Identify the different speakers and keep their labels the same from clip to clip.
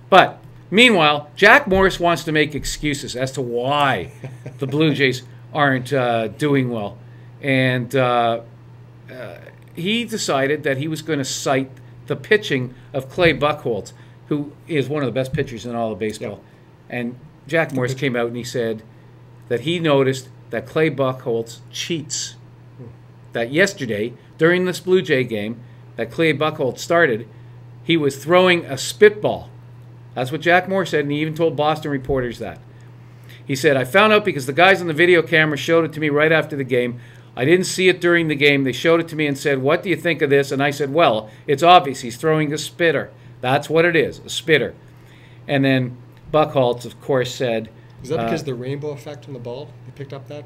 Speaker 1: But meanwhile, Jack Morris wants to make excuses as to why the Blue Jays aren't doing well. And he decided that he was going to cite the pitching of Clay Buchholz, who is one of the best pitchers in all of baseball.
Speaker 2: Yep.
Speaker 1: And Jack Morris came out and he said that he noticed that Clay Buchholz cheats. That yesterday, during this Blue Jay game that Clay Buchholz started, he was throwing a spitball. That's what Jack Morris said, and he even told Boston reporters that. He said, I found out because the guys on the video camera showed it to me right after the game. I didn't see it during the game. They showed it to me and said, what do you think of this? And I said, well, it's obvious. He's throwing a spitter. That's what it is, a spitter. And then Buchholz, of course, said...
Speaker 2: Is that because of the rainbow effect on the ball? You picked up that?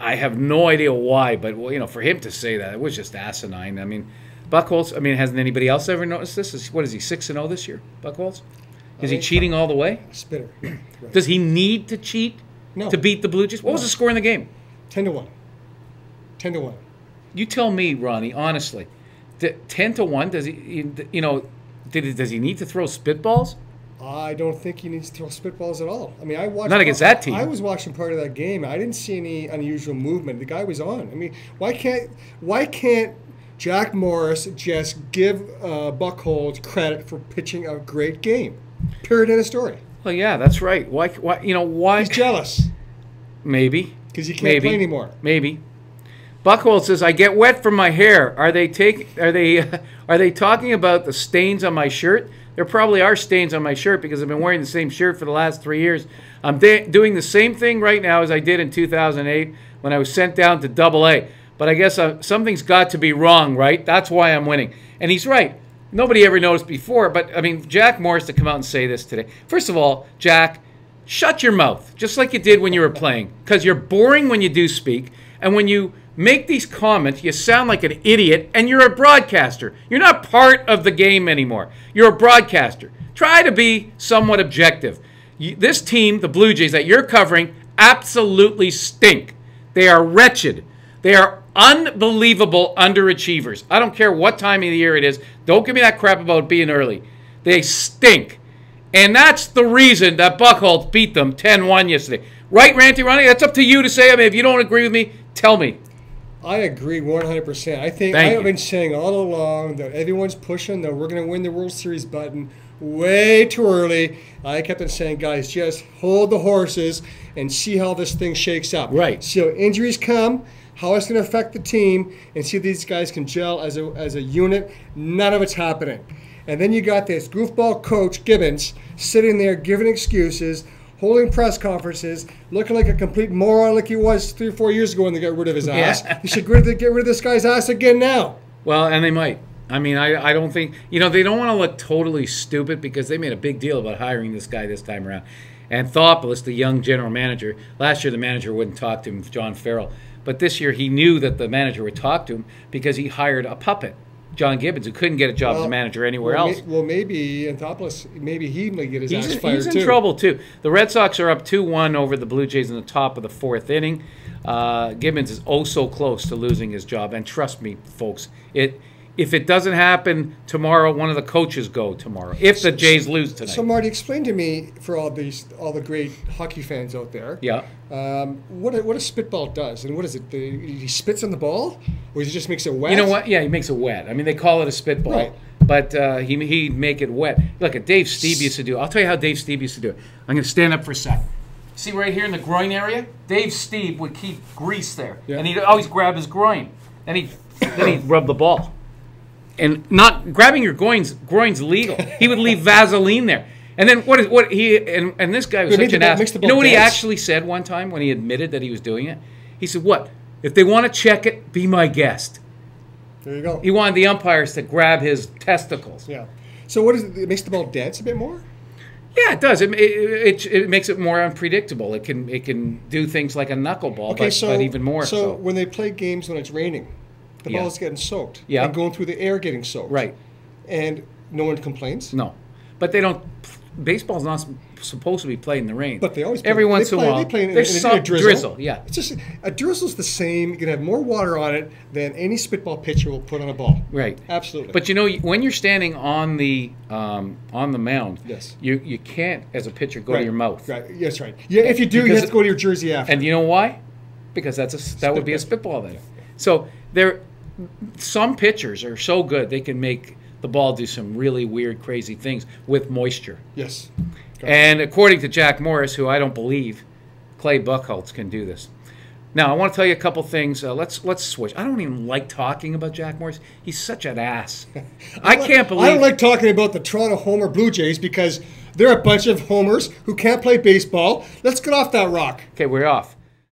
Speaker 1: I have no idea why, but for him to say that, it was just asinine. I mean, Buchholz, hasn't anybody else ever noticed this? What is he, 6-0 this year, Buchholz? Is he cheating all the way?
Speaker 2: Spitter. Right.
Speaker 1: Does he need to cheat to beat the Blue Jays? What was the score in the game?
Speaker 2: 10-1. 10-1.
Speaker 1: You tell me, Ronnie, honestly. 10-1, does he, does he need to throw spitballs?
Speaker 2: I don't think he needs to throw spitballs at all. I mean, I watched.
Speaker 1: Not against that team.
Speaker 2: I was watching part of that game. I didn't see any unusual movement. The guy was on. I mean, why can't Jack Morris just give Buchholz credit for pitching a great game? Period. End of story.
Speaker 1: Well, yeah, that's right. Why?
Speaker 2: He's jealous.
Speaker 1: Maybe.
Speaker 2: Because he can't play anymore.
Speaker 1: Maybe. Buchholz says, "I get wet from my hair. Are they talking about the stains on my shirt? There probably are stains on my shirt because I've been wearing the same shirt for the last 3 years. I'm doing the same thing right now as I did in 2008 when I was sent down to Double-A. But I guess something's got to be wrong, right? That's why I'm winning." And he's right. Nobody ever noticed before. But, Jack Morris to come out and say this today. First of all, Jack, shut your mouth, just like you did when you were playing. Because you're boring when you do speak. And when you make these comments, you sound like an idiot, and you're a broadcaster. You're not part of the game anymore. You're a broadcaster. Try to be somewhat objective. This team, the Blue Jays, that you're covering, absolutely stink. They are wretched. They are unbelievable underachievers. I don't care what time of the year it is. Don't give me that crap about being early. They stink. And that's the reason that Buchholz beat them 10-1 yesterday. Right, Ranting, Ronnie? That's up to you to say. If you don't agree with me, tell me.
Speaker 2: I agree 100%. I think I've been saying all along that everyone's pushing the we're going to win the World Series button way too early. I kept on saying, guys, just hold the horses and see how this thing shakes up.
Speaker 1: Right.
Speaker 2: So injuries come, how it's going to affect the team, and see if these guys can gel as a unit. None of it's happening. And then you got this goofball coach, Gibbons, sitting there giving excuses, holding press conferences, looking like a complete moron like he was 3 or 4 years ago when they got rid of his ass. You should get rid of this guy's ass again now.
Speaker 1: Well, and they might. I don't think, they don't want to look totally stupid because they made a big deal about hiring this guy this time around. Anthopoulos, the young general manager, last year the manager wouldn't talk to him, John Farrell. But this year he knew that the manager would talk to him because he hired a puppet, John Gibbons, who couldn't get a job as a manager anywhere else.
Speaker 2: Maybe Anthopoulos, maybe he might get his ass fired too.
Speaker 1: He's in trouble too. The Red Sox are up 2-1 over the Blue Jays in the top of the 4th inning. Gibbons is oh so close to losing his job, and trust me, folks, if it doesn't happen tomorrow, one of the coaches go tomorrow. If the Jays lose tonight.
Speaker 2: So Marty, explain to me, for all the great hockey fans out there, what a spitball does, and what is it? He spits on the ball, or he just makes it wet?
Speaker 1: You know what? Yeah, he makes it wet. They call it a spitball,
Speaker 2: right.
Speaker 1: But he'd make it wet. Look, Dave Stieb used to do it. I'll tell you how Dave Stieb used to do it. I'm going to stand up for a sec. See right here in the groin area? Dave Stieb would keep grease there, and he'd always grab his groin, and he'd rub the ball. And not grabbing your groin's legal. He would leave Vaseline there. And then and this guy was such an ass. You know what he actually said one time when he admitted that he was doing it? He said, "What? If they want to check it, be my guest."
Speaker 2: There you go.
Speaker 1: He wanted the umpires to grab his testicles.
Speaker 2: Yeah. So what is it? It makes the ball dance a bit more?
Speaker 1: Yeah, it does. It makes it more unpredictable. It can do things like a knuckleball, but even more so.
Speaker 2: So when they play games when it's raining, the ball is getting soaked. And going through the air getting soaked.
Speaker 1: Right.
Speaker 2: And no one complains?
Speaker 1: No. But they don't baseball's not supposed to be played in the rain.
Speaker 2: But they always
Speaker 1: every
Speaker 2: play,
Speaker 1: once in a while.
Speaker 2: They play in
Speaker 1: there's some
Speaker 2: a drizzle.
Speaker 1: Yeah,
Speaker 2: it's just a drizzle's the same. You can have more water on it than any spitball pitcher will put on a ball.
Speaker 1: right.
Speaker 2: Absolutely.
Speaker 1: But you know, when you're standing on the mound,
Speaker 2: Yes.
Speaker 1: you can't as a pitcher go
Speaker 2: right.
Speaker 1: to your mouth.
Speaker 2: Right. Yes, right. Yeah, if you do, you have to go to your jersey after.
Speaker 1: And you know why? Because that would be a spitball then. So some pitchers are so good they can make the ball do some really weird, crazy things with moisture.
Speaker 2: Yes.
Speaker 1: And according to Jack Morris, who I don't believe, Clay Buchholz can do this. Now, I want to tell you a couple things. Let's switch. I don't even like talking about Jack Morris. He's such an ass. I can't believe.
Speaker 2: I don't like talking about the Toronto Homer Blue Jays because they're a bunch of homers who can't play baseball. Let's get off that rock.
Speaker 1: Okay, we're off.